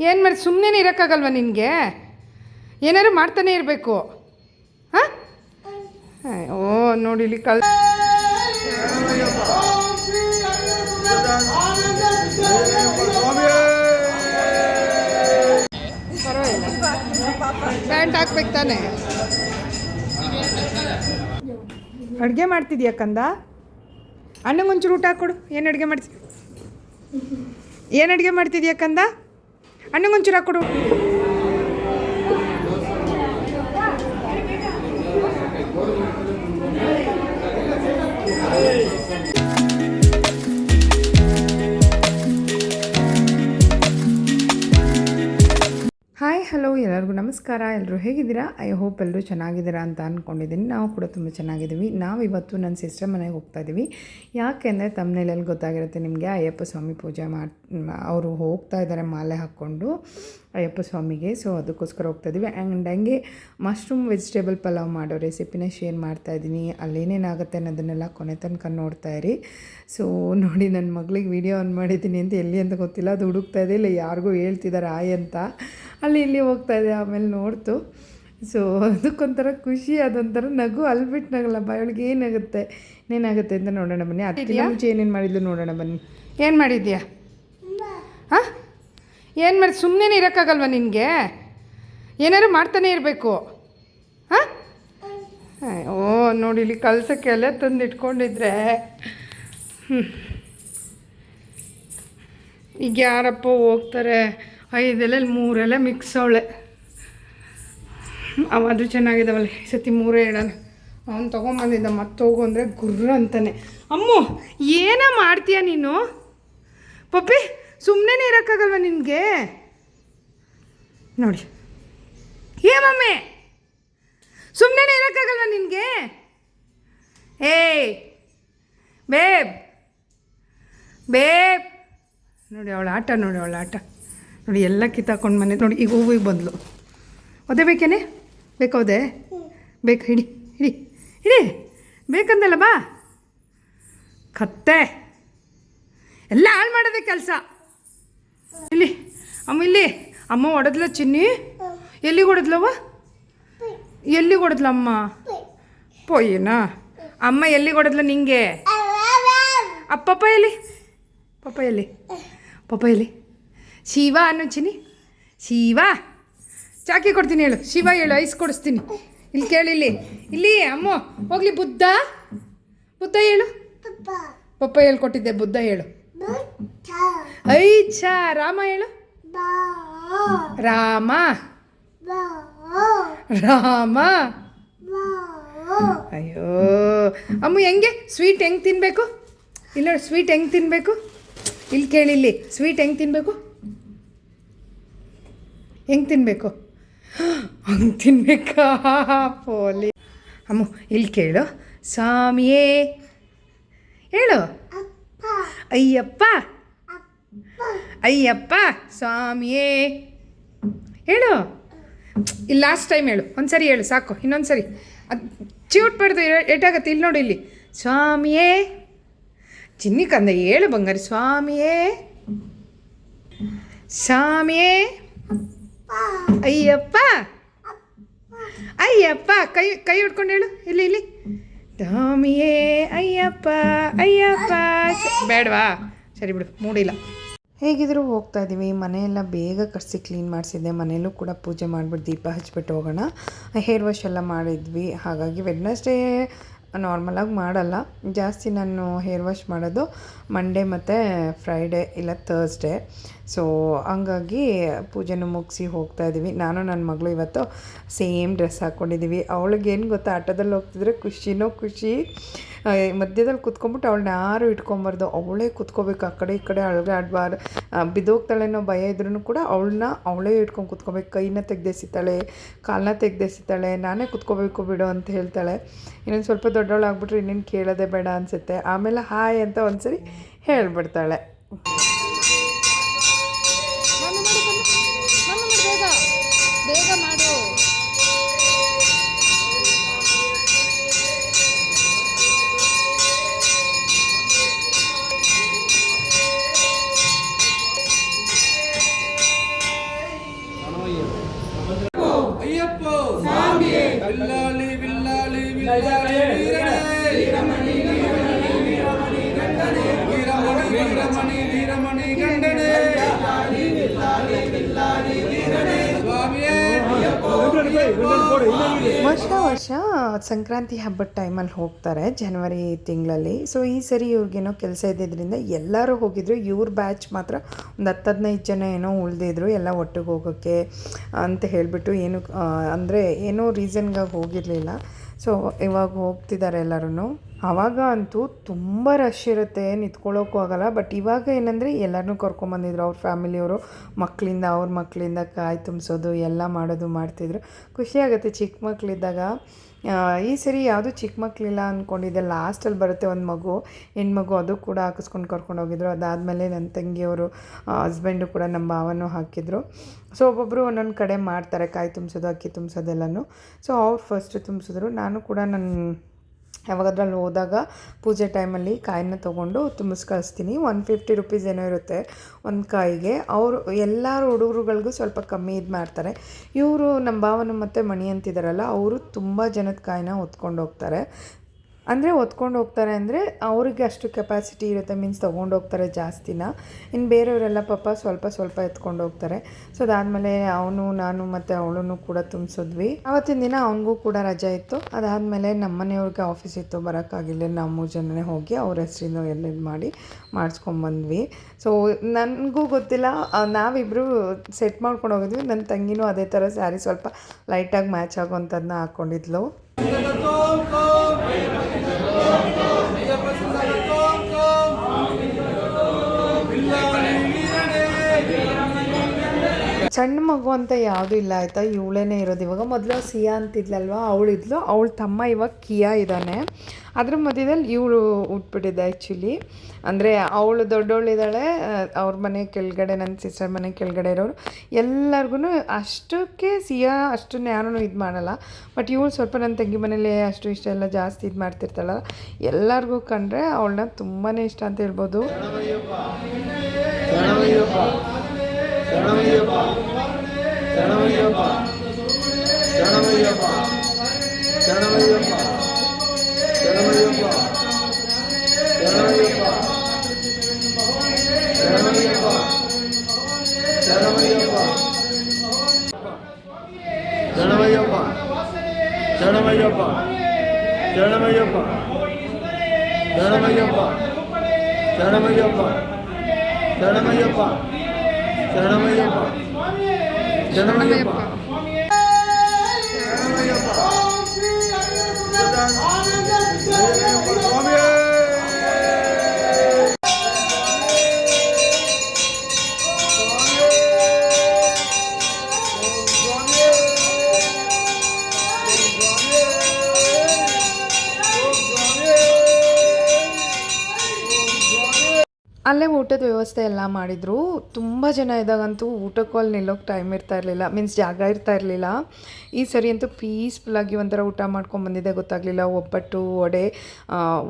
ಏನು ಮಾಡಿ ಸುಮ್ಮನೆ ಇರೋಕ್ಕಾಗಲ್ವ ನಿನಗೆ? ಏನಾದ್ರು ಮಾಡ್ತಾನೆ ಇರಬೇಕು. ಹಾಂ ಓ ನೋಡಿ ಇಲ್ಲಿ ಪರವಾಗಿಲ್ಲ, ಪ್ಯಾಂಟ್ ಹಾಕ್ಬೇಕು ತಾನೆ. ಅಡುಗೆ ಮಾಡ್ತಿದ್ಯಾ ಕಂದ? ಅಣ್ಣಂಗೊಂಚೂರು ಊಟ ಹಾಕ್ಕೊಡು. ಏನು ಅಡುಗೆ ಮಾಡ್ತಿದ್ಯಾ ಕಂದ? ಅಣ್ಣಂಗೊಂಚೂರು ಹಾಕ್ಕೊಡು. ಹಾಯ್ ಹಲೋ, ಎಲ್ಲರಿಗೂ ನಮಸ್ಕಾರ. ಎಲ್ಲರೂ ಹೇಗಿದ್ದೀರಾ? ಐ ಹೋಪ್ ಎಲ್ಲರೂ ಚೆನ್ನಾಗಿದ್ದೀರಾ ಅಂತ ಅಂದ್ಕೊಂಡಿದ್ದೀನಿ. ನಾವು ಕೂಡ ತುಂಬ ಚೆನ್ನಾಗಿದ್ದೀವಿ. ನಾವಿವತ್ತು ನನ್ನ ಸಿಸ್ಟರ್ ಮನೆಗೆ ಹೋಗ್ತಾ ಇದ್ದೀವಿ. ಯಾಕೆಂದರೆ ತಮ್ಮನೇಲೆಲ್ಲಿ ಗೊತ್ತಾಗಿರುತ್ತೆ ನಿಮಗೆ, ಅಯ್ಯಪ್ಪ ಸ್ವಾಮಿ ಪೂಜೆ ಅವರು ಹೋಗ್ತಾ ಇದ್ದಾರೆ ಮಾಲೆ ಹಾಕ್ಕೊಂಡು ಅಯ್ಯಪ್ಪ ಸ್ವಾಮಿಗೆ. ಸೊ ಅದಕ್ಕೋಸ್ಕರ ಹೋಗ್ತಾ ಇದ್ದೀವಿ. ಆ್ಯಂಡ್ ಹಂಗೆ ಮಶ್ರೂಮ್ ವೆಜಿಟೇಬಲ್ ಪಲಾವ್ ಮಾಡೋ ರೆಸಿಪಿನ ಶೇರ್ ಮಾಡ್ತಾಯಿದ್ದೀನಿ. ಅಲ್ಲೇನೇನಾಗುತ್ತೆ ಅನ್ನೋದನ್ನೆಲ್ಲ ಕೊನೆ ತನಕ ನೋಡ್ತಾ ಇರಿ. ಸೊ ನೋಡಿ, ನನ್ನ ಮಗಳಿಗೆ ವೀಡಿಯೋ ಆನ್ ಮಾಡಿದ್ದೀನಿ ಅಂತ ಎಲ್ಲಿ ಅಂತ ಗೊತ್ತಿಲ್ಲ, ಅದು ಹುಡುಕ್ತಾ ಇದೆ, ಇಲ್ಲ ಯಾರಿಗೂ ಹೇಳ್ತಿದ್ದಾರೆ ಆಯ್ ಅಂತ. ಅಲ್ಲಿ ಇಲ್ಲಿ ಹೋಗ್ತಾಯಿದೆ, ಆಮೇಲೆ ನೋಡ್ತು. ಸೊ ಅದಕ್ಕೊಂಥರ ಖುಷಿ, ಅದೊಂಥರ ನಗು, ಅಲ್ಬಿಟ್ಟು ನಗಲ್ಲ, ಬಾಯೊಳಗೆ ಏನಾಗುತ್ತೆ ಅಂತ ನೋಡೋಣ ಬನ್ನಿ. ಅದಕ್ಕಿಂತ ಮುಂಚೆ ಏನೇನು ಮಾಡಿದ್ಲು ನೋಡೋಣ ಬನ್ನಿ. ಏನು ಮಾಡಿದ್ಯಾ? ಹಾಂ ಏನು ಮಾಡಿ ಸುಮ್ಮನೆ ಇರೋಕ್ಕಾಗಲ್ವ ನಿನಗೆ? ಏನಾದ್ರು ಮಾಡ್ತಾನೆ ಇರಬೇಕು. ಹಾಂ ಓ ನೋಡಿ ಇಲ್ಲಿ ಕಳ್ಸೋಕ್ಕೆ ಎಲ್ಲ ತಂದು ಇಟ್ಕೊಂಡಿದ್ರೆ ಈಗ ಯಾರಪ್ಪ ಹೋಗ್ತಾರೆ? 5 ಎಲೆ 3 ಎಲೆ ಮಿಕ್ಸ್ ಅವಳೆ. ಅವಾದರೂ ಚೆನ್ನಾಗಿದ್ದಾವಲ್ಲ, ಈ ಸತಿ 3 ಹೇಳೋಣ. ಅವನು ತೊಗೊಂಬಂದಿದ್ದ, ಮತ್ತೆ ಹೋಗು ಅಂದರೆ ಗುರ್ರ ಅಂತಾನೆ. ಅಮ್ಮು ಏನೋ ಮಾಡ್ತೀಯ ನೀನು? ಪಪ್ಪಿ ಸುಮ್ಮನೆ ಇರೋಕ್ಕಾಗಲ್ವ ನಿನಗೆ? ನೋಡಿ, ಏ ಮಮ್ಮಿ ಸುಮ್ಮನೆ ಇರೋಕ್ಕಾಗಲ್ವ ನಿನಗೆ? ಏಯ್ ಬೇಬ್ ನೋಡಿ ಅವಳ ಆಟ, ನೋಡಿ ಎಲ್ಲ ಕಿತ್ತಾಕೊಂಡು ಮನೆ. ನೋಡಿ ಈಗ ಹೂವಿಗೆ ಬಂದಳು. ಒದೆ ಬೇಕೇನೆ? ಬೇಕೌದೆ? ಬೇಕು, ಹಿಡಿ ಬೇಕಂದಲ್ಲ, ಬಾ. ಕತ್ತೆ ಎಲ್ಲ ಹಾಳು ಮಾಡೋದೇ ಕೆಲಸ. ಇಲ್ಲಿ ಅಮ್ಮ ಹೊಡೆದ್ಲ ಚಿನ್ನಿ. ಎಲ್ಲಿಗೆ ಹೊಡೆದ್ಲವ? ಎಲ್ಲಿಗೆ ಹೊಡೆದ್ಲಮ್ಮ? ಪೊಯ್ಯನಾ ಅಮ್ಮ ಎಲ್ಲಿಗೆ ಹೊಡೆದ್ಲ ನಿಂಗೆ? ಪಪ್ಪ ಎಲ್ಲಿ? ಶಿವ ಅನ್ನು ಚಿನ್ನಿ. ಶಿವ ಚಾಕಿ ಕೊಡ್ತೀನಿ, ಹೇಳು. ಶಿವ ಹೇಳು, ಐಸ್ ಕೊಡಿಸ್ತೀನಿ. ಇಲ್ಲಿ ಕೇಳಿ, ಇಲ್ಲಿ ಅಮ್ಮ ಹೋಗ್ಲಿ. ಬುದ್ಧ ಹೇಳು. ಪಪ್ಪ ಹೇಳ್ಕೊಟ್ಟಿದ್ದೆ, ಬುದ್ಧ ಹೇಳು. ಐ ಛ ರಾಮ ಹೇಳು. ರಾಮ ಅಯ್ಯೋ ಅಮ್ಮ, ಹೆಂಗೆ ಸ್ವೀಟ್ ಹೆಂಗೆ ತಿನ್ನಬೇಕು? ಇಲ್ಲ ಸ್ವೀಟ್ ಹೆಂಗೆ ತಿನ್ನಬೇಕು? ಇಲ್ಲಿ ಕೇಳಿ, ಸ್ವೀಟ್ ಹೆಂಗೆ ತಿನ್ನಬೇಕು? ಹಂಗೆ ತಿನ್ಬೇಕಾ? ಪೋಲಿ ಅಮ್ಮ ಇಲ್ಲಿ ಕೇಳು. ಸ್ವಾಮಿಯೇ ಹೇಳು. ಅಯ್ಯಪ್ಪ ಸ್ವಾಮಿಯೇ ಹೇಳು. ಇಲ್ಲಿ ಲಾಸ್ಟ್ ಟೈಮ್ ಹೇಳು, ಒಂದು ಸರಿ ಹೇಳು ಸಾಕು. ಇನ್ನೊಂದು ಸರಿ ಅದು ಚಿವುಟ್ಬಾರ್ದು, ಏಟಾಗತ್ತೆ. ಇಲ್ಲಿ ನೋಡಿ, ಇಲ್ಲಿ ಸ್ವಾಮಿಯೇ. ಚಿನ್ನಿ ಕಂದ ಹೇಳು ಬಂಗಾರಿ. ಸ್ವಾಮಿಯೇ ಅಯ್ಯಪ್ಪ ಕೈ ಹಿಡ್ಕೊಂಡು ಹೇಳು. ಇಲ್ಲಿ ಸ್ವಾಮಿಯೇ ಅಯ್ಯಪ್ಪ ಬೇಡವಾ? ಸರಿ ಬಿಡು, ಮೂಡಿಲ್ಲ. ಹೇಗಿದ್ದರೂ ಹೋಗ್ತಾ ಇದ್ದೀವಿ. ಮನೆಯೆಲ್ಲ ಬೇಗ ಕರ್ಸಿ ಕ್ಲೀನ್ ಮಾಡಿಸಿದ್ದೆ. ಮನೆಯಲ್ಲೂ ಕೂಡ ಪೂಜೆ ಮಾಡಿಬಿಟ್ಟು ದೀಪ ಹಚ್ಬಿಟ್ಟು ಹೋಗೋಣ. ಹೇರ್ ವಾಶ್ ಎಲ್ಲ ಮಾಡಿದ್ವಿ. ಹಾಗಾಗಿ ವೆಡ್ನೆಸ್ಡೇ ನಾರ್ಮಲಾಗಿ ಮಾಡಲ್ಲ ಜಾಸ್ತಿ. ನಾನು ಹೇರ್ ವಾಶ್ ಮಾಡೋದು ಮಂಡೇ ಮತ್ತು ಫ್ರೈಡೇ ಇಲ್ಲ ಥರ್ಸ್ಡೇ. ಸೊ ಹಂಗಾಗಿ ಪೂಜೆನೂ ಮುಗಿಸಿ ಹೋಗ್ತಾ ಇದ್ದೀವಿ. ನಾನು ನನ್ನ ಮಗಳು ಇವತ್ತು ಸೇಮ್ ಡ್ರೆಸ್ ಹಾಕ್ಕೊಂಡಿದ್ದೀವಿ. ಅವಳಿಗೇನು ಗೊತ್ತಾ, ಆಟೋದಲ್ಲಿ ಹೋಗ್ತಿದ್ರೆ ಖುಷಿ. ಮಧ್ಯದಲ್ಲಿ ಕುತ್ಕೊಂಡ್ಬಿಟ್ಟು ಅವಳನ್ನ ಯಾರು ಇಟ್ಕೊಂಬಾರ್ದು, ಅವಳೇ ಕುತ್ಕೋಬೇಕು. ಆ ಕಡೆ ಈ ಕಡೆ ಅಳಗಾಡ್ಬಾರ್ದು. ಬಿದ್ದೋಗ್ತಾಳೆನೋ ಭಯ ಇದ್ರೂ ಕೂಡ ಅವಳೇ ಇಟ್ಕೊಂಡು ಕುತ್ಕೋಬೇಕು. ಕೈನ ತೆಗ್ದೆಸಿತಾಳೆ, ಕಾಲನ್ನ ತೆಗ್ದೆಸಿತಾಳೆ. ನಾನೇ ಕುತ್ಕೋಬೇಕು ಬಿಡು ಅಂತ ಹೇಳ್ತಾಳೆ. ಇನ್ನೊಂದು ಸ್ವಲ್ಪ ದೊಡ್ಡವಳಾಗ್ಬಿಟ್ರೆ ಇನ್ನೇನು ಕೇಳೋದೇ ಬೇಡ ಅನಿಸುತ್ತೆ. ಆಮೇಲೆ ಹಾಯ್ ಅಂತ ಒಂದ್ಸರಿ ಹೇಳ್ಬಿಡ್ತಾಳೆ. ಬೇಗ ಮಾಡು. ವರ್ಷ ಸಂಕ್ರಾಂತಿ ಹಬ್ಬದ ಟೈಮಲ್ಲಿ ಹೋಗ್ತಾರೆ ಜನವರಿ ತಿಂಗಳಲ್ಲಿ. ಸೊ ಈ ಸರಿ ಇವ್ರಿಗೇನೋ ಕೆಲಸ ಇದ್ದಿದ್ದರಿಂದ ಎಲ್ಲರೂ ಹೋಗಿದ್ರು. ಇವ್ರ ಬ್ಯಾಚ್ ಮಾತ್ರ ಒಂದು 10-15 ಜನ ಏನೋ ಉಳಿದಿದ್ರು ಎಲ್ಲ ಒಟ್ಟಿಗೆ ಹೋಗೋಕ್ಕೆ ಅಂತ ಹೇಳಿಬಿಟ್ಟು. ಅಂದರೆ ಏನೋ ರೀಸನ್ಗಾಗಿ ಹೋಗಿರಲಿಲ್ಲ. ಸೊ ಇವಾಗ ಹೋಗ್ತಿದ್ದಾರೆ ಎಲ್ಲರೂ. ಆವಾಗ ಅಂತೂ ತುಂಬ ರಶ್ ಇರುತ್ತೆ, ನಿಂತ್ಕೊಳ್ಳೋಕ್ಕೂ ಆಗೋಲ್ಲ. ಬಟ್ ಇವಾಗ ಏನಂದರೆ ಎಲ್ಲರನ್ನೂ ಕರ್ಕೊಂಬಂದಿದ್ರು ಅವ್ರ ಫ್ಯಾಮಿಲಿಯವರು, ಅವ್ರ ಮಕ್ಕಳಿಂದ ಕಾಯಿ ತುಂಬಿಸೋದು ಎಲ್ಲ ಮಾಡ್ತಿದ್ರು. ಖುಷಿಯಾಗುತ್ತೆ ಚಿಕ್ಕ ಮಕ್ಕಳಿದ್ದಾಗ. ಈ ಸರಿ ಯಾವುದೂ ಚಿಕ್ಕ ಮಕ್ಕಳಿಲ್ಲ ಅಂದ್ಕೊಂಡಿದ್ದೆ. ಲಾಸ್ಟಲ್ಲಿ ಬರುತ್ತೆ ಒಂದು ಮಗು, ಹೆಣ್ಮಗು, ಅದು ಕೂಡ ಹಾಕಿಸ್ಕೊಂಡು ಕರ್ಕೊಂಡೋಗಿದ್ರು. ಅದಾದಮೇಲೆ ನನ್ನ ತಂಗಿಯವರು ಹಸ್ಬೆಂಡು ಕೂಡ ನಮ್ಮ ಭಾವನೂ ಹಾಕಿದ್ರು. ಸೊ ಒಬ್ಬೊಬ್ಬರು ಒಂದೊಂದು ಕಡೆ ಮಾಡ್ತಾರೆ ಕಾಯಿ ತುಂಬಿಸೋದು, ಅಕ್ಕಿ ತುಂಬಿಸೋದೆಲ್ಲನೂ. ಸೊ ಅವ್ರು ಫಸ್ಟ್ ತುಂಬಿಸಿದ್ರು. ನಾನು ಕೂಡ ಯಾವಾಗಾದ್ರಲ್ಲಿ ಹೋದಾಗ ಪೂಜೆ ಟೈಮಲ್ಲಿ ಕಾಯಿನ ತೊಗೊಂಡು ತುಂಬಿಸಿ ಕಳಿಸ್ತೀನಿ. 150 ರುಪೀಸ್ ಏನೋ ಇರುತ್ತೆ ಒಂದು ಕಾಯಿಗೆ. ಅವರು ಎಲ್ಲರೂ ಹುಡುಗರುಗಳಿಗೂ ಸ್ವಲ್ಪ ಕಮ್ಮಿ ಇದು ಮಾಡ್ತಾರೆ. ಇವರು ನಮ್ಮ ಭಾವನ ಮತ್ತು ಮಣಿ ಅಂತಿದ್ದಾರಲ್ಲ, ಅವರು ತುಂಬ ಜನದ ಕಾಯಿನ ಹೊತ್ಕೊಂಡು ಹೋಗ್ತಾರೆ. ಅಂದರೆ ಅವ್ರಿಗೆ ಅಷ್ಟು ಕೆಪಾಸಿಟಿ ಇರುತ್ತೆ, ಮೀನ್ಸ್ ತೊಗೊಂಡು ಹೋಗ್ತಾರೆ ಜಾಸ್ತಿನ. ಇನ್ನು ಬೇರೆಯವರೆಲ್ಲ ಪಾಪ ಸ್ವಲ್ಪ ಎತ್ಕೊಂಡು ಹೋಗ್ತಾರೆ. ಸೊ ಅದಾದಮೇಲೆ ನಾನು ಮತ್ತು ಅವಳು ಕೂಡ ತುಂಬಿಸಿದ್ವಿ. ಆವತ್ತಿನ ದಿನ ಅವನಿಗೂ ಕೂಡ ರಜೆ ಇತ್ತು. ಅದಾದಮೇಲೆ ನಮ್ಮ ಮನೆಯವ್ರಿಗೆ ಆಫೀಸ್ ಇತ್ತು, ಬರೋಕ್ಕಾಗಿಲ್ಲ. ನಾವು 3 ಜನನೇ ಹೋಗಿ ಅವ್ರ ಹೆಸರಿಂದ ಎಲ್ಲ ಮಾಡಿ ಮಾಡಿಸ್ಕೊಂಬಂದ್ವಿ. ಸೊ ನನಗೂ ಗೊತ್ತಿಲ್ಲ, ನಾವಿಬ್ಬರು ಸೆಟ್ ಮಾಡ್ಕೊಂಡು ಹೋಗಿದ್ವಿ. ನನ್ನ ತಂಗಿನೂ ಅದೇ ಥರ ಸ್ಯಾರಿ ಸ್ವಲ್ಪ ಲೈಟಾಗಿ ಮ್ಯಾಚ್ ಆಗೋವಂಥದ್ದನ್ನ ಹಾಕ್ಕೊಂಡಿದ್ಲು. ಸಣ್ಣ ಮಗು ಅಂತ ಯಾವುದೂ ಇಲ್ಲ ಆಯಿತಾ, ಇವಳೇನೇ ಇರೋದು ಇವಾಗ. ಮೊದಲು ಸಿಯಾ ಅಂತಿದ್ಲಲ್ವ, ಅವಳ ತಮ್ಮ ಇವಾಗ ಕಿಯಾ ಇದ್ದಾನೆ. ಅದ್ರ ಮಧ್ಯದಲ್ಲಿ ಇವಳು ಹುಟ್ಬಿಟ್ಟಿದ್ದೆ ಆ್ಯಕ್ಚುಲಿ. ಅಂದರೆ ಅವಳು ದೊಡ್ಡವಳಿದ್ದಾಳೆ, ಅವ್ರ ಮನೆ ಕೆಳಗಡೆ, ನನ್ನ ಸಿಸ್ಟರ್ ಮನೆ ಕೆಳಗಡೆ ಇರೋರು ಎಲ್ಲರಿಗೂ ಅಷ್ಟಕ್ಕೆ ಸಿಯಾ ಅಷ್ಟನ್ನು ಯಾರೂ ಇದು ಮಾಡಲ್ಲ. ಬಟ್ ಇವಳು ಸ್ವಲ್ಪ ನನ್ನ ತಂಗಿ ಮನೇಲಿ ಅಷ್ಟು ಇಷ್ಟ ಎಲ್ಲ ಜಾಸ್ತಿ ಇದು ಮಾಡ್ತಿರ್ತಾಳ. ಎಲ್ಲರಿಗೂ ಕಂಡ್ರೆ ಅವಳನ್ನ ತುಂಬಾ ಇಷ್ಟ ಅಂತ ಹೇಳ್ಬೋದು. ಅಲ್ಲೇ ಊಟದ ವ್ಯವಸ್ಥೆ ಎಲ್ಲ ಮಾಡಿದರು. ತುಂಬ ಜನ ಇದ್ದಾಗಂತೂ ಊಟಕ್ಕೂ ಅಲ್ಲಿ ನಿಲ್ಲೋಕ್ಕೆ ಟೈಮ್ ಇರ್ತಾ ಇರಲಿಲ್ಲ, ಮೀನ್ಸ್ ಜಾಗ ಇರ್ತಾ ಇರಲಿಲ್ಲ. ಈ ಸರಿ ಅಂತೂ ಪೀಸ್ಫುಲ್ಲಾಗಿ ಒಂಥರ ಊಟ ಮಾಡ್ಕೊಂಬಂದಿದ್ದೆ, ಗೊತ್ತಾಗಲಿಲ್ಲ. ಒಬ್ಬಟ್ಟು, ವಡೆ,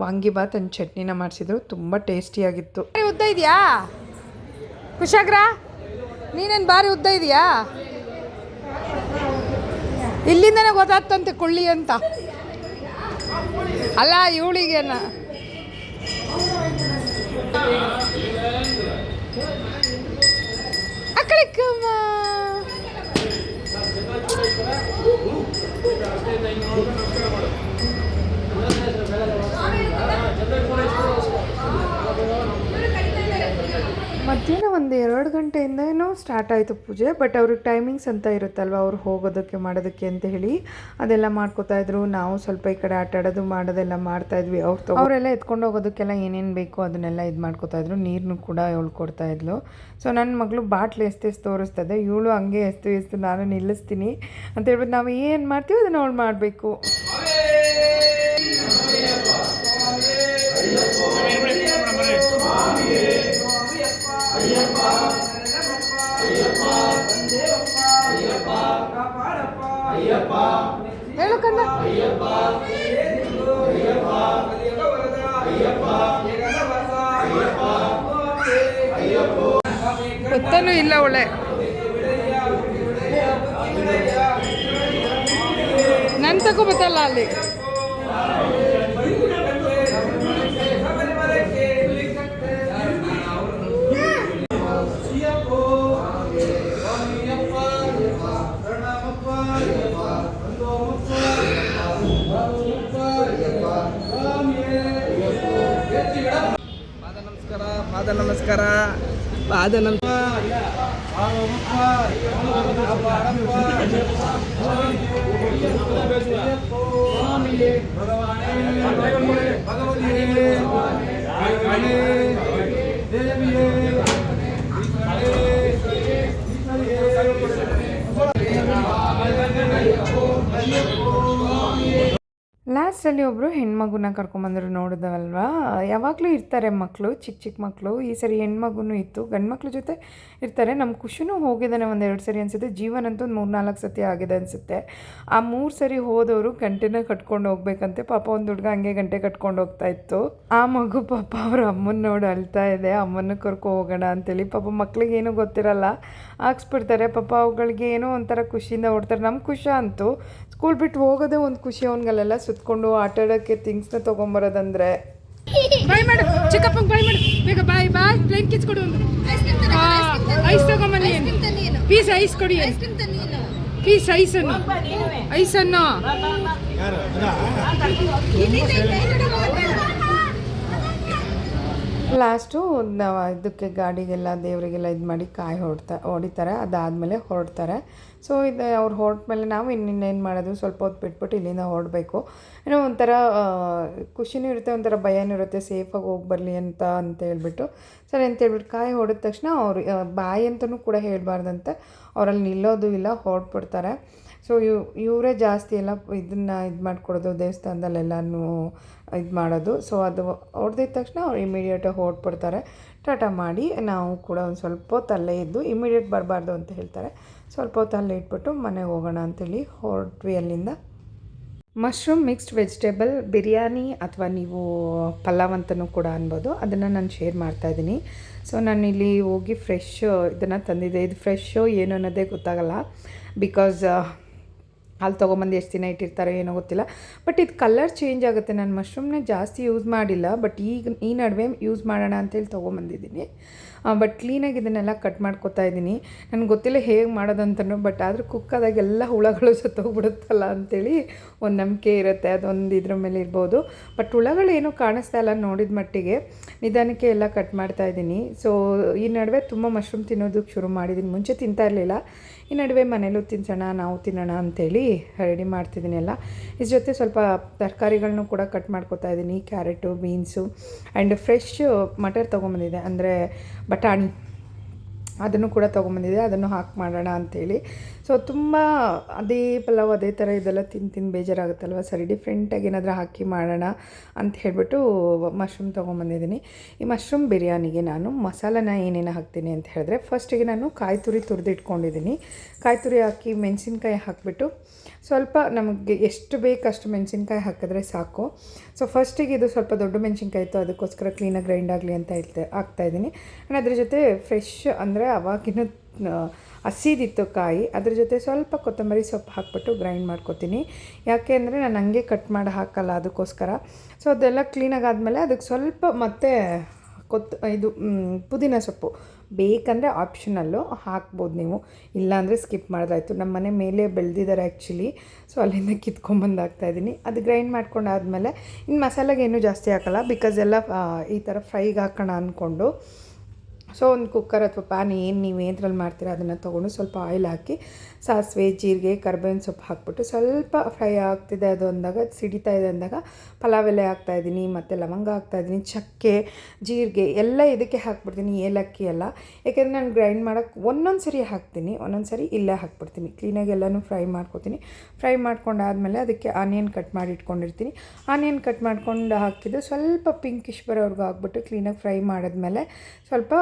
ವಾಂಗಿಬಾತ್ ಅಂಡ್ ಚಟ್ನಿನ ಮಾಡಿಸಿದ್ರು. ತುಂಬ ಟೇಸ್ಟಿಯಾಗಿತ್ತು. ಉದ್ದ ಇದೆಯಾ ಕುಶಾಗ್ರ? ನೀನೇನು ಭಾರಿ ಉದ್ದ ಇದೆಯಾ? ಇಲ್ಲಿಂದನೇ ಗೊತ್ತಾಗ್ತಂತೆ ಕೊಳ್ಳಿ ಅಂತ. ಅಲ್ಲ ಇವಳಿಗೇನ ಅಕ್ಕಳಿಕ್ಕಮ್ಮ. ಮಧ್ಯಾಹ್ನ ಒಂದು 2 ಗಂಟೆಯಿಂದನೂ ಸ್ಟಾರ್ಟ್ ಆಯಿತು ಪೂಜೆ. ಬಟ್ ಅವ್ರಿಗೆ ಟೈಮಿಂಗ್ಸ್ ಅಂತ ಇರುತ್ತಲ್ವ, ಅವ್ರು ಹೋಗೋದಕ್ಕೆ ಮಾಡೋದಕ್ಕೆ ಅಂತ ಹೇಳಿ ಅದೆಲ್ಲ ಮಾಡ್ಕೋತಾಯಿದ್ರು. ನಾವು ಸ್ವಲ್ಪ ಈ ಕಡೆ ಆಟ ಆಡೋದು ಮಾಡೋದೆಲ್ಲ ಮಾಡ್ತಾಯಿದ್ವಿ. ಅವರೆಲ್ಲ ಎತ್ಕೊಂಡು ಹೋಗೋದಕ್ಕೆಲ್ಲ ಏನೇನು ಬೇಕೋ ಅದನ್ನೆಲ್ಲ ಇದು ಮಾಡ್ಕೋತಾಯಿದ್ರು. ನೀರನ್ನು ಕೂಡ ಇವಳು ಕೊಡ್ತಾಯಿದ್ಲು. ಸೊ ನನ್ನ ಮಗಳು ಬಾಟ್ಲು ಎಸ್ತು ತೋರಿಸ್ತದೆ, ಇವಳು ಹಂಗೆ ಎಸ್ತು ನಾನು ನಿಲ್ಲಿಸ್ತೀನಿ ಅಂತ ಹೇಳ್ಬಿಟ್ಟು ನಾವು ಏನು ಮಾಡ್ತೀವಿ ಅದನ್ನು ಅವಳು ಮಾಡಬೇಕು. ಹೇಳು ಕಣ್ಣ. ಗೊತ್ತನೂ ಇಲ್ಲ ಒಳ್ಳೆ. ನನ್ನ ತಗೋ ಬತ್ತಲ್ಲ ಅಲ್ಲಿ. ಪಾದ ನಮಸ್ಕಾರ ಲಾಸ್ಟಲ್ಲಿ ಒಬ್ಬರು ಹೆಣ್ಮಗುನ ಕರ್ಕೊಂಬಂದರು ನೋಡಿದವಲ್ವಾ. ಯಾವಾಗಲೂ ಇರ್ತಾರೆ ಮಕ್ಕಳು, ಚಿಕ್ಕ ಚಿಕ್ಕ ಮಕ್ಕಳು. ಈ ಸರಿ ಹೆಣ್ಮಗುನೂ ಇತ್ತು, ಗಂಡು ಮಕ್ಳ ಜೊತೆ ಇರ್ತಾರೆ. ನಮ್ಮ ಖುಷಿನೂ ಹೋಗಿದ್ದಾನೆ 1-2 ಸರಿ ಅನಿಸುತ್ತೆ. ಜೀವನಂತೂ 3-4 ಸತಿ ಆಗಿದೆ ಅನಿಸುತ್ತೆ. ಆ 3 ಸರಿ ಹೋದವರು ಗಂಟೆನ ಕಟ್ಕೊಂಡು ಹೋಗ್ಬೇಕಂತೆ. ಪಾಪ ಒಂದು ಹುಡುಗ ಹಂಗೆ ಗಂಟೆ ಕಟ್ಕೊಂಡು ಹೋಗ್ತಾ ಇತ್ತು. ಆ ಮಗು ಪಾಪ ಅವ್ರ ಅಮ್ಮನ ನೋಡಿ ಅಳ್ತಾ ಇದೆ, ಅಮ್ಮನ ಕರ್ಕೊ ಹೋಗೋಣ ಅಂತೇಳಿ. ಪಾಪ ಮಕ್ಳಿಗೇನು ಗೊತ್ತಿರಲ್ಲ, ಹಾಕ್ಸ್ಬಿಡ್ತಾರೆ. ಪಾಪ ಅವುಗಳಿಗೆ ಏನೋ ಒಂಥರ ಖುಷಿಯಿಂದ ಓಡ್ತಾರೆ. ನಮ್ಮ ಖುಷಿ ಅಂತೂ ಸ್ಕೂಲ್ ಬಿಟ್ಟು ಹೋಗೋದೇ ಒಂದು ಖುಷಿ. ಅವ್ನಿಗೆಲ್ಲ ಸುತ್ಕೊಂಡು ಆಟ ಆಡೋಕ್ಕೆ ಥಿಂಗ್ಸ್ನ ತೊಗೊಂಬರೋದಂದ್ರೆ. ಬಾಯ್ ಮಾಡು ಚಿಕ್ಕಪ್ಪಂಗೆ, ಬಾಯ್ ಮಾಡು ಬೇಗ, ಬಾಯ್ ಬಾಯ್. ಪ್ಲೇನ್ ಕಿಸ್ ಕೊಡು, ಒಂದು ಐಸ್ ತಗೊಂಬನ್ನಿ. ಪೀಸ್ ಐಸ್ ಕೊಡಿ, ಪೀಸ್ ಐಸನ್ನು, ಐಸನ್ನು. ಲಾಸ್ಟು ಇದಕ್ಕೆ ಗಾಡಿಗೆಲ್ಲ ದೇವರಿಗೆಲ್ಲ ಇದು ಮಾಡಿ ಕಾಯಿ ಹೊಡಿತಾರೆ. ಅದಾದಮೇಲೆ ಹೊರಡ್ತಾರೆ. ಸೊ ಇದು ಅವ್ರು ಹೊರಟ್ಮೇಲೆ ನಾವು ಇನ್ನೇನು ಮಾಡೋದು, ಸ್ವಲ್ಪ ಹೊತ್ತು ಬಿಟ್ಬಿಟ್ಟು ಇಲ್ಲಿಂದ ಹೊರಡಬೇಕು. ಏನೋ ಒಂಥರ ಖುಷಿನೂ ಇರುತ್ತೆ, ಒಂಥರ ಭಯನೂ ಇರುತ್ತೆ, ಸೇಫಾಗಿ ಹೋಗಿ ಬರಲಿ ಅಂತ ಹೇಳ್ಬಿಟ್ಟು. ಸರಿ ಅಂತೇಳ್ಬಿಟ್ಟು ಕಾಯಿ ಹೊಡೆದ ತಕ್ಷಣ ಅವ್ರು ಬಾಯಿ ಅಂತಲೂ ಕೂಡ ಹೇಳಬಾರ್ದಂತೆ. ಅವರಲ್ಲಿ ನಿಲ್ಲೋದು ಇಲ್ಲ, ಹೊರಟ್ಬಿಡ್ತಾರೆ. ಸೊ ಇವರೇ ಜಾಸ್ತಿ ಎಲ್ಲ ಇದನ್ನು ಇದು ಮಾಡಿಕೊಡೋದು, ದೇವಸ್ಥಾನದಲ್ಲೆಲ್ಲನೂ ಇದು ಮಾಡೋದು. ಸೊ ಅದು ಹೊಡೆದಿದ್ದ ತಕ್ಷಣ ಅವ್ರು ಇಮಿಡಿಯೇಟಾಗಿ ಹೊರಟ್ಬಿಡ್ತಾರೆ. ಟಾಟಾ ಮಾಡಿ ನಾವು ಕೂಡ ಒಂದು ಸ್ವಲ್ಪ ಹೊತ್ತು ಅಲ್ಲೇ ಇದ್ದು, ಇಮಿಡಿಯೇಟ್ ಬರಬಾರ್ದು ಅಂತ ಹೇಳ್ತಾರೆ. ಸ್ವಲ್ಪ ಹೊತ್ತು ಅಲ್ಲೇ ಇಟ್ಬಿಟ್ಟು ಮನೆಗೆ ಹೋಗೋಣ ಅಂತೇಳಿ ಹೊರಟ್ವಿ ಅಲ್ಲಿಂದ. ಮಶ್ರೂಮ್ ಮಿಕ್ಸ್ಡ್ ವೆಜಿಟೇಬಲ್ ಬಿರಿಯಾನಿ ಅಥವಾ ನೀವು ಪಲಾವ್ ಅಂತಲೂ ಕೂಡ ಅನ್ಬೋದು. ಅದನ್ನು ನಾನು ಶೇರ್ ಮಾಡ್ತಾಯಿದ್ದೀನಿ. ಸೊ ನಾನಿಲ್ಲಿ ಹೋಗಿ ಫ್ರೆಶ್ ಇದನ್ನು ತಂದಿದ್ದೆ. ಇದು ಫ್ರೆಶ್ಶು ಏನು ಅನ್ನೋದೇ ಗೊತ್ತಾಗಲ್ಲ, ಬಿಕಾಸ್ ಅಲ್ಲಿ ತೊಗೊಂಬಂದು ಎಷ್ಟು ದಿನ ಇಟ್ಟಿರ್ತಾರೋ ಏನೋ ಗೊತ್ತಿಲ್ಲ. ಬಟ್ ಇದು ಕಲರ್ ಚೇಂಜ್ ಆಗುತ್ತೆ. ನಾನು ಮಶ್ರೂಮ್ನ ಜಾಸ್ತಿ ಯೂಸ್ ಮಾಡಿಲ್ಲ, ಬಟ್ ಈ ನಡುವೆ ಯೂಸ್ ಮಾಡೋಣ ಅಂತೇಳಿ ತೊಗೊಂಬಂದಿದ್ದೀನಿ. ಬಟ್ ಕ್ಲೀನಾಗಿ ಇದನ್ನೆಲ್ಲ ಕಟ್ ಮಾಡ್ಕೊತಾ ಇದ್ದೀನಿ. ನನಗೆ ಗೊತ್ತಿಲ್ಲ ಹೇಗೆ ಮಾಡೋದಂತನೂ, ಬಟ್ ಆದರೂ ಕುಕ್ಕಾದಾಗ ಎಲ್ಲ ಹುಳಗಳು ಸತ್ತೋಗ್ಬಿಡುತ್ತಲ್ಲ ಅಂಥೇಳಿ ಒಂದು ನಂಬಿಕೆ ಇರುತ್ತೆ. ಅದೊಂದು ಇದ್ರ ಮೇಲೆ ಇರ್ಬೋದು. ಬಟ್ ಹುಳಗಳೇನೂ ಕಾಣಿಸ್ತಾ ಇಲ್ಲ ನೋಡಿದ ಮಟ್ಟಿಗೆ. ನಿಧಾನಕ್ಕೆ ಎಲ್ಲ ಕಟ್ ಮಾಡ್ತಾಯಿದ್ದೀನಿ. ಸೊ ಈ ನಡುವೆ ತುಂಬ ಮಶ್ರೂಮ್ ತಿನ್ನೋದಕ್ಕೆ ಶುರು ಮಾಡಿದ್ದೀನಿ. ಮುಂಚೆ ತಿಂತಾ ಇರಲಿಲ್ಲ, ಈ ನಡುವೆ ಮನೇಲೂ ತಿನ್ಸೋಣ, ನಾವು ತಿನ್ನೋಣ ಅಂಥೇಳಿ ರೆಡಿ ಮಾಡ್ತಿದ್ದೀನಿ ಎಲ್ಲ. ಇದ್ರ ಜೊತೆ ಸ್ವಲ್ಪ ತರಕಾರಿಗಳನ್ನೂ ಕೂಡ ಕಟ್ ಮಾಡ್ಕೊತಾ ಇದ್ದೀನಿ. ಕ್ಯಾರೆಟು, ಬೀನ್ಸು ಆ್ಯಂಡ್ ಫ್ರೆಶ್ ಮಟರ್ ತೊಗೊಂಬಂದಿದೆ, ಅಂದರೆ ಬಟಾಣಿ, ಅದನ್ನು ಕೂಡ ತೊಗೊಂಬಂದಿದೆ. ಅದನ್ನು ಹಾಕಿ ಮಾಡೋಣ ಅಂಥೇಳಿ. ಸೊ ತುಂಬ ಅದೇ ಪಲಾವ್ ಅದೇ ಥರ ಇದೆಲ್ಲ ತಿಂದು ಬೇಜಾರಾಗುತ್ತಲ್ವ. ಸರಿ ಡಿಫ್ರೆಂಟಾಗಿ ಏನಾದರೂ ಹಾಕಿ ಮಾಡೋಣ ಅಂತ ಹೇಳ್ಬಿಟ್ಟು ಮಶ್ರೂಮ್ ತೊಗೊಂಬಂದಿದ್ದೀನಿ. ಈ ಮಶ್ರೂಮ್ ಬಿರಿಯಾನಿಗೆ ನಾನು ಮಸಾಲನ ಏನೇನು ಹಾಕ್ತೀನಿ ಅಂತ ಹೇಳಿದ್ರೆ, ಫಸ್ಟಿಗೆ ನಾನು ಕಾಯಿ ತುರಿ ತುರಿದಿಟ್ಕೊಂಡಿದ್ದೀನಿ. ಕಾಯಿ ತುರಿ ಹಾಕಿ ಮೆಣಸಿನ್ಕಾಯಿ ಹಾಕಿಬಿಟ್ಟು ಸ್ವಲ್ಪ ನಮಗೆ ಎಷ್ಟು ಬೇಕು ಅಷ್ಟು ಮೆಣಸಿನ್ಕಾಯಿ ಹಾಕಿದ್ರೆ ಸಾಕು. ಸೊ ಫಸ್ಟಿಗೆ ಇದು ಸ್ವಲ್ಪ ದೊಡ್ಡ ಮೆಣಸಿನ್ಕಾಯಿ ಇತ್ತು, ಅದಕ್ಕೋಸ್ಕರ ಕ್ಲೀನಾಗಿ ಗ್ರೈಂಡ್ ಆಗಲಿ ಅಂತ ಹಾಕ್ತಾಯಿದ್ದೀನಿ. ಆ್ಯಂಡ್ ಅದ್ರ ಜೊತೆ ಫ್ರೆಶ್ ಅಂದರೆ ಅವಾಗಿನ ಹಸಿದಿತ್ತು ಕಾಯಿ, ಅದ್ರ ಜೊತೆ ಸ್ವಲ್ಪ ಕೊತ್ತಂಬರಿ ಸೊಪ್ಪು ಹಾಕ್ಬಿಟ್ಟು ಗ್ರೈಂಡ್ ಮಾಡ್ಕೊತೀನಿ. ಯಾಕೆ ಅಂದರೆ ನಾನು ಹಂಗೆ ಕಟ್ ಮಾಡಿ ಹಾಕಲ್ಲ, ಅದಕ್ಕೋಸ್ಕರ. ಸೊ ಅದೆಲ್ಲ ಕ್ಲೀನಾಗಿ ಆದಮೇಲೆ ಅದಕ್ಕೆ ಸ್ವಲ್ಪ ಮತ್ತೆ ಪುದೀನ ಸೊಪ್ಪು ಬೇಕಂದರೆ ಆಪ್ಷನಲ್ಲು ಹಾಕ್ಬೋದು ನೀವು, ಇಲ್ಲಾಂದರೆ ಸ್ಕಿಪ್ ಮಾಡಿದ್ರಾಯ್ತು. ನಮ್ಮ ಮನೆ ಮೇಲೆ ಬೆಳೆದಿದ್ದಾರೆ ಆ್ಯಕ್ಚುಲಿ. ಸೊ ಅಲ್ಲಿಂದ ಕಿತ್ಕೊಂಬಂದು ಹಾಕ್ತಾಯಿದ್ದೀನಿ. ಅದು ಗ್ರೈಂಡ್ ಮಾಡ್ಕೊಂಡಾದ್ಮೇಲೆ ಇನ್ನು ಮಸಾಲೆಗೆ ಏನೂ ಜಾಸ್ತಿ ಹಾಕಲ್ಲ, ಬಿಕಾಸ್ ಎಲ್ಲ ಈ ಥರ ಫ್ರೈಗೆ ಹಾಕೋಣ ಅಂದ್ಕೊಂಡು. ಸೊ ಒಂದು ಕುಕ್ಕರ್ ಅಥವಾ ಪ್ಯಾನ್ ನೀವು ಏನರಲ್ಲಿ ಮಾಡ್ತೀರಾ ಅದನ್ನು ತೊಗೊಂಡು ಸ್ವಲ್ಪ ಆಯಿಲ್ ಹಾಕಿ ಸಾಸಿವೆ, ಜೀರಿಗೆ, ಕರಿಬೇವಿನ ಸೊಪ್ಪು ಹಾಕ್ಬಿಟ್ಟು ಸ್ವಲ್ಪ ಫ್ರೈ ಆಗ್ತಿದೆ ಅದು ಅಂದಾಗ, ಸಿಡಿತಾ ಇದೆ ಅಂದಾಗ ಪಲಾವ್ ಎಲೆ ಹಾಕ್ತಾಯಿದ್ದೀನಿ, ಮತ್ತು ಲವಂಗ ಹಾಕ್ತಾಯಿದ್ದೀನಿ, ಚಕ್ಕೆ, ಜೀರಿಗೆ ಎಲ್ಲ ಇದಕ್ಕೆ ಹಾಕ್ಬಿಡ್ತೀನಿ, ಏಲಕ್ಕಿ ಎಲ್ಲ. ಯಾಕೆಂದರೆ ನಾನು ಗ್ರೈಂಡ್ ಮಾಡೋಕ್ಕೆ ಒಂದೊಂದು ಸರಿ ಹಾಕ್ತೀನಿ, ಒಂದೊಂದು ಸರಿ ಇಲ್ಲೇ ಹಾಕ್ಬಿಡ್ತೀನಿ. ಕ್ಲೀನಾಗಿ ಎಲ್ಲನೂ ಫ್ರೈ ಮಾಡ್ಕೊತೀನಿ. ಫ್ರೈ ಮಾಡ್ಕೊಂಡಾದಮೇಲೆ ಅದಕ್ಕೆ ಆನಿಯನ್ ಕಟ್ ಮಾಡಿ ಇಟ್ಕೊಂಡಿರ್ತೀನಿ. ಆನಿಯನ್ ಕಟ್ ಮಾಡ್ಕೊಂಡು ಹಾಕಿದ್ದು ಸ್ವಲ್ಪ ಪಿಂಕಿಶ್ ಬರೋವರೆಗೂ ಹಾಕ್ಬಿಟ್ಟು ಕ್ಲೀನಾಗಿ ಫ್ರೈ ಮಾಡಿದ್ಮೇಲೆ ಸ್ವಲ್ಪ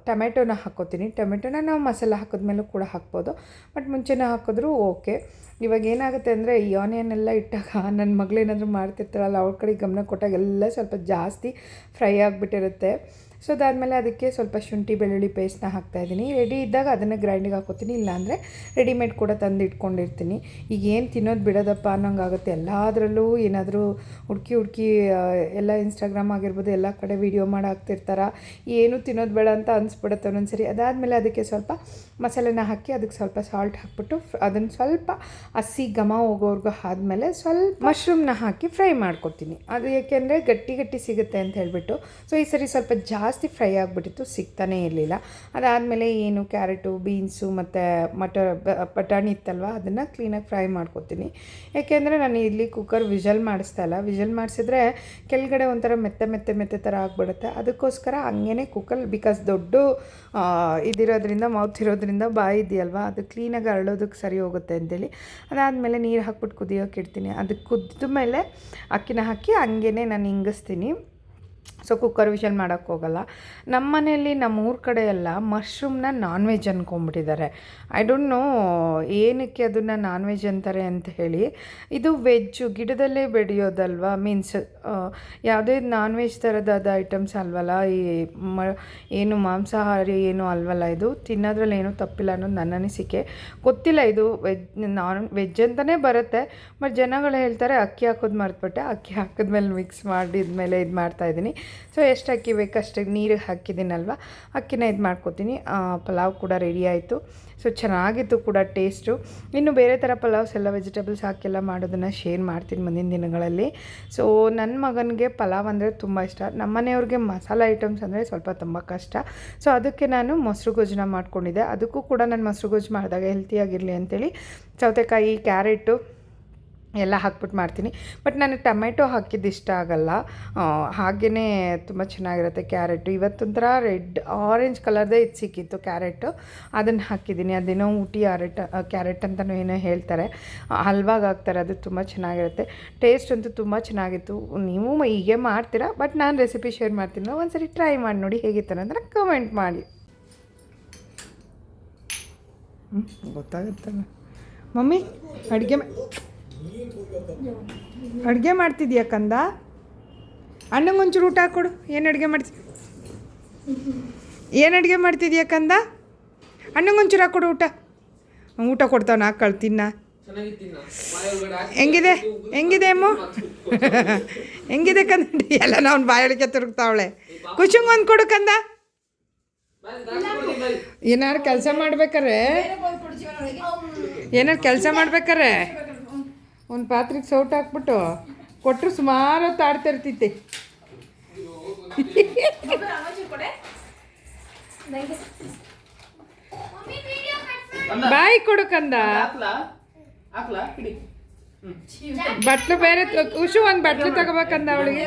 ಟೊಮೆಟೊನ ಹಾಕ್ಕೋತೀನಿ. ಟೊಮೆಟೊನ ನಾವು ಮಸಾಲೆ ಹಾಕಿದ್ಮೇಲೂ ಕೂಡ ಹಾಕ್ಬೋದು, ಬಟ್ ಮುಂಚೆನೇ ಹಾಕಿದ್ರೂ ಓಕೆ. ಇವಾಗ ಏನಾಗುತ್ತೆ ಅಂದರೆ ಈ ಆನಿಯನ್ ಎಲ್ಲ ಇಟ್ಟಾಗ ನನ್ನ ಮಗಳೇನಾದರೂ ಮಾಡ್ತಿರ್ತಾರಲ್ಲ, ಅವ್ರ ಕಡೆ ಗಮನ ಕೊಟ್ಟಾಗ ಎಲ್ಲ ಸ್ವಲ್ಪ ಜಾಸ್ತಿ ಫ್ರೈ ಆಗಿಬಿಟ್ಟಿರುತ್ತೆ. ಸೊ ಅದಾದಮೇಲೆ ಅದಕ್ಕೆ ಸ್ವಲ್ಪ ಶುಂಠಿ ಬೆಳ್ಳುಳ್ಳಿ ಪೇಸ್ಟ್ನ ಹಾಕ್ತಾಯಿದ್ದೀನಿ. ರೆಡಿ ಇದ್ದಾಗ ಅದನ್ನು ಗ್ರೈಂಡಿಗೆ ಹಾಕೋತೀನಿ, ಇಲ್ಲಾಂದರೆ ರೆಡಿಮೇಡ್ ಕೂಡ ತಂದು ಇಟ್ಕೊಂಡಿರ್ತೀನಿ. ಈಗ ಏನು ತಿನ್ನೋದು ಬಿಡೋದಪ್ಪ ಅನ್ನೋಂಗಾಗುತ್ತೆ. ಎಲ್ಲದರಲ್ಲೂ ಏನಾದರೂ ಹುಡುಕಿ ಎಲ್ಲ ಇನ್ಸ್ಟಾಗ್ರಾಮ್ ಆಗಿರ್ಬೋದು ಎಲ್ಲ ಕಡೆ ವೀಡಿಯೋ ಮಾಡಿ ಹಾಕ್ತಿರ್ತಾರೆ, ಏನು ತಿನ್ನೋದು ಬೇಡ ಅಂತ ಅನಿಸ್ಬಿಡುತ್ತೆ ಒಂದೊಂದ್ಸರಿ. ಅದಾದಮೇಲೆ ಅದಕ್ಕೆ ಸ್ವಲ್ಪ ಮಸಾಲೆನ ಹಾಕಿ ಅದಕ್ಕೆ ಸ್ವಲ್ಪ ಸಾಲ್ಟ್ ಹಾಕ್ಬಿಟ್ಟು ಅದನ್ನು ಸ್ವಲ್ಪ ಹಸಿ ಘಮ ಹೋಗೋವರೆಗೂ ಆದಮೇಲೆ ಸ್ವಲ್ಪ ಮಶ್ರೂಮ್ನ ಹಾಕಿ ಫ್ರೈ ಮಾಡ್ಕೊತೀನಿ. ಅದು ಏಕೆಂದರೆ ಗಟ್ಟಿ ಸಿಗುತ್ತೆ ಅಂತ ಹೇಳಿಬಿಟ್ಟು. ಸೊ ಈ ಸರಿ ಸ್ವಲ್ಪ ಜಾಸ್ತಿ ಜಾಸ್ತಿ ಫ್ರೈ ಆಗಿಬಿಟ್ಟಿತ್ತು, ಸಿಗ್ತಾನೇ ಇರಲಿಲ್ಲ. ಅದಾದಮೇಲೆ ಏನು ಕ್ಯಾರೆಟು, ಬೀನ್ಸು ಮತ್ತು ಬಟಾಣಿ ಇತ್ತಲ್ವ, ಅದನ್ನು ಕ್ಲೀನಾಗಿ ಫ್ರೈ ಮಾಡ್ಕೊತೀನಿ. ಯಾಕೆಂದರೆ ನಾನು ಇಲ್ಲಿ ಕುಕ್ಕರ್ ವಿಷಲ್ ಮಾಡಿಸ್ತಾ ಇಲ್ಲ. ವಿಷಲ್ ಮಾಡಿಸಿದ್ರೆ ಕೆಳಗಡೆ ಒಂಥರ ಮೆತ್ತೆ ಥರ ಆಗಿಬಿಡುತ್ತೆ. ಅದಕ್ಕೋಸ್ಕರ ಹಂಗೇ ಕುಕ್ಕರ್, ಬಿಕಾಸ್ ದೊಡ್ಡ ಇದಿರೋದ್ರಿಂದ, ಮೌತ್ ಇರೋದ್ರಿಂದ ಬಾಯಿ ಇದೆಯಲ್ವ, ಅದು ಕ್ಲೀನಾಗಿ ಅರಳೋದಕ್ಕೆ ಸರಿ ಹೋಗುತ್ತೆ ಅಂತೇಳಿ. ಅದಾದಮೇಲೆ ನೀರು ಹಾಕ್ಬಿಟ್ಟು ಕುದಿಯೋಕೆ ಇಡ್ತೀನಿ. ಅದು ಕುದ್ದ ಮೇಲೆ ಅಕ್ಕಿನ ಹಾಕಿ ಹಂಗೇ ನಾನು ಹಿಂಗಿಸ್ತೀನಿ. ಸೊ ಕುಕ್ಕರ್ ವಿಷಲ್ ಮಾಡೋಕ್ಕೆ ಹೋಗಲ್ಲ. ನಮ್ಮ ಮನೆಯಲ್ಲಿ ನಮ್ಮೂರ ಕಡೆ ಎಲ್ಲ ಮಶ್ರೂಮ್ನ ನಾನ್ ವೆಜ್ ಅಂದ್ಕೊಂಬಿಟ್ಟಿದ್ದಾರೆ. ಐ ಡೋಂಟ್ ನೋ ಏನಕ್ಕೆ ಅದನ್ನು ನಾನ್ ವೆಜ್ ಅಂತಾರೆ ಅಂತ ಹೇಳಿ. ಇದು ವೆಜ್ಜು, ಗಿಡದಲ್ಲೇ ಬೆಳೆಯೋದಲ್ವ, ಮೀನ್ಸ್ ಯಾವುದೇ ನಾನ್ ವೆಜ್ ಥರದಾದ ಐಟಮ್ಸ್ ಅಲ್ವಲ್ಲ. ಈ ಏನು ಮಾಂಸಾಹಾರಿ ಏನು ಅಲ್ವಲ್ಲ. ಇದು ತಿನ್ನೋದ್ರಲ್ಲಿ ಏನೂ ತಪ್ಪಿಲ್ಲ ಅನ್ನೋದು ನನ್ನ ಅನಿಸಿಕೆ. ಗೊತ್ತಿಲ್ಲ, ಇದು ವೆಜ್ ಅಂತಲೇ ಬರುತ್ತೆ. ಬಟ್ ಜನಗಳು ಹೇಳ್ತಾರೆ ಅಕ್ಕಿ ಹಾಕೋದು ಮರೆತುಬಿಟ್ಟೆ, ಅಕ್ಕಿ ಹಾಕಿದ್ಮೇಲೆ ಮಿಕ್ಸ್ ಮಾಡಿದ್ಮೇಲೆ ಇದು ಮಾಡ್ತಾಯಿದ್ದೀನಿ. ಸೊ ಎಷ್ಟು ಅಕ್ಕಿ ಬೇಕು ಅಷ್ಟು ನೀರು ಹಾಕಿದ್ದೀನಲ್ವ, ಅಕ್ಕಿನ ಇದು ಮಾಡ್ಕೊತೀನಿ. ಪಲಾವ್ ಕೂಡ ರೆಡಿ ಆಯಿತು. ಸೊ ಚೆನ್ನಾಗಿತ್ತು ಕೂಡ ಟೇಸ್ಟು. ಇನ್ನು ಬೇರೆ ಥರ ಪಲಾವ್ಸ್ ಎಲ್ಲ ವೆಜಿಟೇಬಲ್ಸ್ ಹಾಕೆಲ್ಲ ಮಾಡೋದನ್ನು ಶೇರ್ ಮಾಡ್ತೀನಿ ಮುಂದಿನ ದಿನಗಳಲ್ಲಿ. ಸೊ ನನ್ನ ಮಗನಿಗೆ ಪಲಾವ್ ಅಂದರೆ ತುಂಬ ಇಷ್ಟ. ನಮ್ಮ ಮನೆಯವ್ರಿಗೆ ಮಸಾಲೆ ಐಟಮ್ಸ್ ಅಂದರೆ ಸ್ವಲ್ಪ ತುಂಬ ಕಷ್ಟ. ಸೊ ಅದಕ್ಕೆ ನಾನು ಮೊಸರು ಗೊಜ್ಜನ್ನ ಮಾಡ್ಕೊಂಡಿದ್ದೆ. ಅದಕ್ಕೂ ಕೂಡ ನಾನು ಮೊಸರು ಗೊಜ್ಜು ಮಾಡಿದಾಗ ಹೆಲ್ತಿಯಾಗಿರಲಿ ಅಂಥೇಳಿ ಸೌತೆಕಾಯಿ, ಕ್ಯಾರೆಟು ಎಲ್ಲ ಹಾಕ್ಬಿಟ್ಟು ಮಾಡ್ತೀನಿ. ಬಟ್ ನನಗೆ ಟೊಮೆಟೊ ಹಾಕಿದ್ದು ಇಷ್ಟ ಆಗಲ್ಲ. ಹಾಗೆಯೇ ತುಂಬ ಚೆನ್ನಾಗಿರುತ್ತೆ ಕ್ಯಾರೆಟು. ಇವತ್ತೊಂಥರ ರೆಡ್ ಆರೆಂಜ್ ಕಲರ್ದೇ ಇದು ಸಿಕ್ಕಿತ್ತು ಕ್ಯಾರೆಟು, ಅದನ್ನು ಹಾಕಿದ್ದೀನಿ. ಅದೇನೋ ಊಟಿ ಕ್ಯಾರೆಟ್ ಅಂತಲೂ ಏನೋ ಹೇಳ್ತಾರೆ, ಹಲ್ವಾಗಿ ಹಾಕ್ತಾರೆ. ಅದು ತುಂಬ ಚೆನ್ನಾಗಿರುತ್ತೆ. ಟೇಸ್ಟ್ ಅಂತೂ ತುಂಬ ಚೆನ್ನಾಗಿತ್ತು. ನೀವು ಹೀಗೆ ಮಾಡ್ತೀರಾ, ಬಟ್ ನಾನು ರೆಸಿಪಿ ಶೇರ್ ಮಾಡ್ತೀನಿ. ಒಂದ್ಸರಿ ಟ್ರೈ ಮಾಡಿ ನೋಡಿ ಹೇಗಿತ್ತು ಅನ್ನೋದನ್ನು ಕಮೆಂಟ್ ಮಾಡಿ. ಗೊತ್ತಾಗುತ್ತಲ್ಲ ಮಮ್ಮಿ, ಅಡುಗೆ ಮಾಡ್ತಿದ್ಯಾ ಕಂದ? ಅಣ್ಣಂಗೊಂಚೂರು ಊಟ ಹಾಕ್ಕೊಡು. ಏನು ಅಡುಗೆ ಮಾಡ್ತಿದ್ಯಾ ಕಂದ? ಅಣ್ಣಂಗೊಂಚೂರು ಹಾಕ್ಕೊಡು ಊಟ ಕೊಡ್ತಾವ ಕಳ್ತಿನ್ನ. ಹೆಂಗಿದೆ ಅಮ್ಮ? ಹೆಂಗಿದೆ ಕಂದ? ಎಲ್ಲ ನಾವು ಬಾಯೊಳಗೆ ತಿರುಗ್ತಾವಳೆ. ಕುಶಂಗೊಂದು ಕೊಡು ಕಂದ. ಏನಾರು ಕೆಲಸ ಮಾಡ್ಬೇಕಾರೆ ಒಂದು ಪಾತ್ರೆಗೆ ಸೌಟ್ ಹಾಕ್ಬಿಟ್ಟು ಕೊಟ್ಟರು ಸುಮಾರು ಹೊತ್ತು ಆಡ್ತಾ ಇರ್ತಿತ್ತೆ. ಬಾಯಿ ಕೊಡು ಕಂದ. ಬಟ್ಲು ಬೇರೆ ಉಷು ಒಂದು ಬಟ್ಲು ತಗೋಬೇಕಂದ ಅವಳಿಗೆ.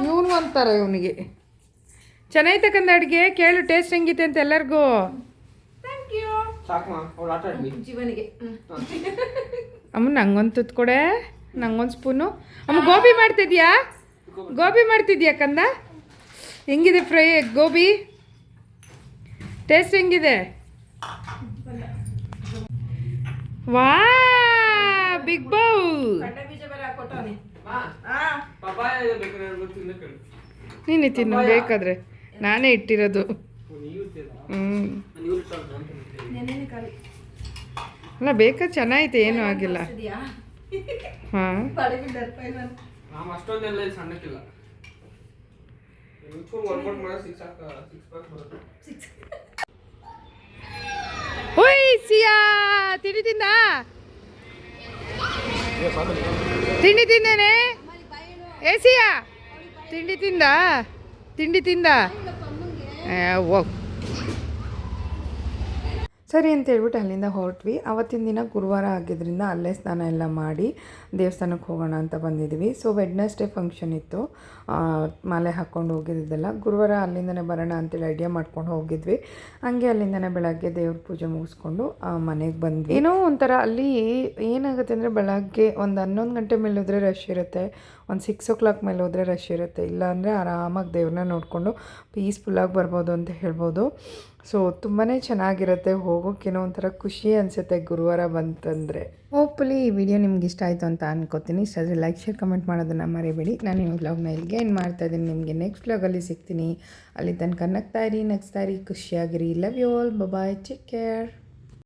ಇವನು ಅಂತಾರೆ ಇವನಿಗೆ. ಚೆನ್ನಾಗಿತ್ತಕ್ಕಂದ ಅಡುಗೆ. ಕೇಳು ಟೇಸ್ಟ್ ಹೆಂಗಿತ್ತೆ ಅಂತ ಎಲ್ಲರಿಗೂ. ಅಮ್ಮ ನಂಗೊಂದು ತುತ್ತು ಕೊಡೆ, ನಂಗೊಂದು ಸ್ಪೂನು. ಅಮ್ಮ ಗೋಬಿ ಮಾಡ್ತಿದ್ಯಾ ಕಂದ? ಹೆಂಗಿದೆ ಫ್ರೈ ಗೋಬಿ? ಟೇಸ್ಟ್ ಹೆಂಗಿದೆ? ವಾ, ಬಿಗ್ ಬೌಲ್. ನೀನು ತಿನ್ನು ಬೇಕಾದ್ರೆ, ನಾನೇ ಇಟ್ಟಿರೋದು. ಅಲ್ಲ ಬೇಕಾ, ಚೆನ್ನಾಗೈತೆ, ಏನೂ ಆಗಿಲ್ಲ. ಹಾಂ ಓಯ್ ಸಿಯಾ, ತಿಂಡಿ ತಿಂದೇನೆ. ಏ ಸಿಯಾ, ತಿಂಡಿ ತಿಂದ ಓ ಸರಿ ಅಂತ ಹೇಳ್ಬಿಟ್ಟು ಅಲ್ಲಿಂದ ಹೊರಟ್ವಿ. ಆವತ್ತಿನ ದಿನ ಗುರುವಾರ ಆಗಿದ್ದರಿಂದ ಅಲ್ಲೇ ಸ್ನಾನ ಎಲ್ಲ ಮಾಡಿ ದೇವಸ್ಥಾನಕ್ಕೆ ಹೋಗೋಣ ಅಂತ ಬಂದಿದ್ವಿ. ಸೊ ವೆಡ್ನೆಸ್ಡೇ ಫಂಕ್ಷನ್ ಇತ್ತು, ಮಾಲೆ ಹಾಕ್ಕೊಂಡು ಹೋಗಿದ್ದೆಲ್ಲ. ಗುರುವಾರ ಅಲ್ಲಿಂದನೇ ಬರೋಣ ಅಂತೇಳಿ ಐಡಿಯಾ ಮಾಡ್ಕೊಂಡು ಹೋಗಿದ್ವಿ. ಹಂಗೆ ಅಲ್ಲಿಂದನೇ ಬೆಳಗ್ಗೆ ದೇವ್ರ ಪೂಜೆ ಮುಗಿಸ್ಕೊಂಡು ಮನೆಗೆ ಬಂದ್ವಿ. ಏನೋ ಒಂಥರ ಅಲ್ಲಿ ಏನಾಗುತ್ತೆ ಅಂದರೆ, ಬೆಳಗ್ಗೆ ಒಂದು 11 ಗಂಟೆ ಮೇಲೆ ಹೋದರೆ ರಶ್ ಇರುತ್ತೆ, ಒಂದು 6 o'clock ಮೇಲೆ ಹೋದರೆ ರಶ್ ಇರುತ್ತೆ. ಇಲ್ಲಾಂದರೆ ಆರಾಮಾಗಿ ದೇವ್ರನ್ನ ನೋಡಿಕೊಂಡು ಪೀಸ್ಫುಲ್ಲಾಗಿ ಬರ್ಬೋದು ಅಂತ ಹೇಳ್ಬೋದು. ಸೊ ತುಂಬಾ ಚೆನ್ನಾಗಿರುತ್ತೆ, ಹೋಗೋಕ್ಕೇನೋ ಒಂಥರ ಖುಷಿ ಅನಿಸುತ್ತೆ ಗುರುವಾರ ಬಂತಂದರೆ. ಹೋಪ್ಫುಲಿ ಈ ವಿಡಿಯೋ ನಿಮ್ಗೆ ಇಷ್ಟ ಆಯಿತು ಅಂತ ಅನ್ಕೋತೀನಿ. ಇಷ್ಟ ಆದರೆ ಲೈಕ್, ಶೇರ್, ಕಮೆಂಟ್ ಮಾಡೋದನ್ನು ಮರಿಬೇಡಿ. ನಾನು ಈ ವ್ಲಾಗ್ನ ಇಲ್ಲಿಗೆ ಏನು ಮಾಡ್ತಾಯಿದ್ದೀನಿ. ನಿಮಗೆ ನೆಕ್ಸ್ಟ್ ವ್ಲಾಗಲ್ಲಿ ಸಿಗ್ತೀನಿ. ಅಲ್ಲಿ ತನಕ ನಗ್ತಾ ಇರಿ, ಖುಷಿಯಾಗಿರಿ. Love you all, bye, take care.